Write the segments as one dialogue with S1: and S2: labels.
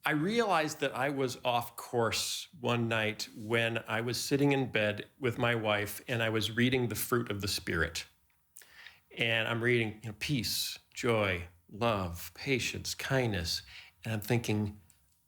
S1: I realized that I was off course one night when I was sitting in bed with my wife and I was reading the fruit of the Spirit. And I'm reading, peace, joy, love, patience, kindness. And I'm thinking,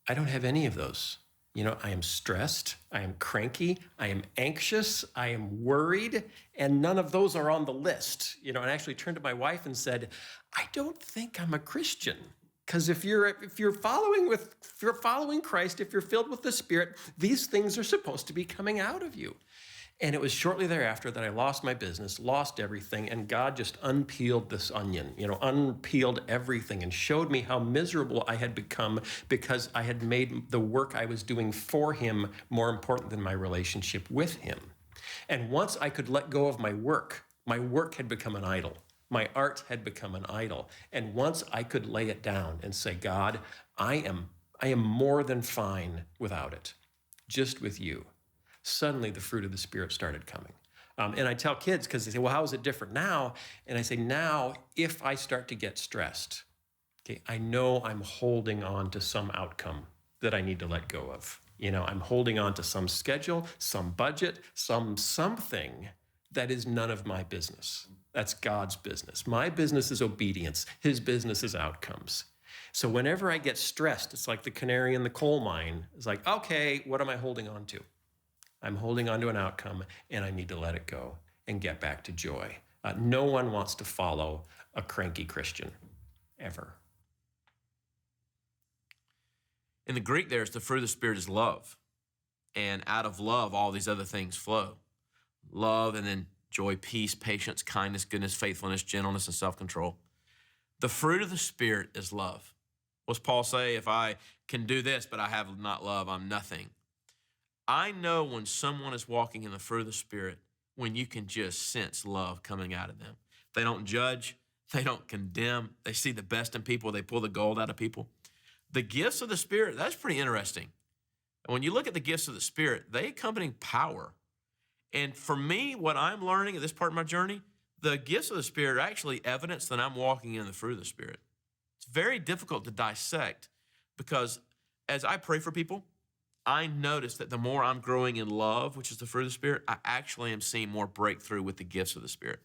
S1: I don't have any of those. I am stressed, I am cranky, I am anxious, I am worried, and none of those are on the list. And I actually turned to my wife and said, I don't think I'm a Christian. Because if you're following Christ, if you're filled with the Spirit, these things are supposed to be coming out of you. And it was shortly thereafter that I lost my business, lost everything, and God just unpeeled this onion, unpeeled everything and showed me how miserable I had become because I had made the work I was doing for Him more important than my relationship with Him. And once I could let go of my work had become an idol. My art had become an idol. And once I could lay it down and say, God, I am more than fine without it, just with you. Suddenly the fruit of the Spirit started coming. And I tell kids, because they say, well, how is it different now? And I say, now, if I start to get stressed, okay, I know I'm holding on to some outcome that I need to let go of. I'm holding on to some schedule, some budget, something that is none of my business. That's God's business. My business is obedience. His business is outcomes. So whenever I get stressed, it's like the canary in the coal mine. It's like, okay, what am I holding on to? I'm holding on to an outcome, and I need to let it go and get back to joy. No one wants to follow a cranky Christian, ever.
S2: In the Greek, there's the fruit of the Spirit is love. And out of love, all these other things flow. Love, and then joy, peace, patience, kindness, goodness, faithfulness, gentleness, and self-control. The fruit of the Spirit is love. What's Paul say? If I can do this, but I have not love, I'm nothing. I know when someone is walking in the fruit of the Spirit, when you can just sense love coming out of them. They don't judge. They don't condemn. They see the best in people. They pull the gold out of people. The gifts of the Spirit, that's pretty interesting. And when you look at the gifts of the Spirit, they accompany power. And for me, what I'm learning at this part of my journey, the gifts of the Spirit are actually evidence that I'm walking in the fruit of the Spirit. It's very difficult to dissect because as I pray for people, I notice that the more I'm growing in love, which is the fruit of the Spirit, I actually am seeing more breakthrough with the gifts of the Spirit.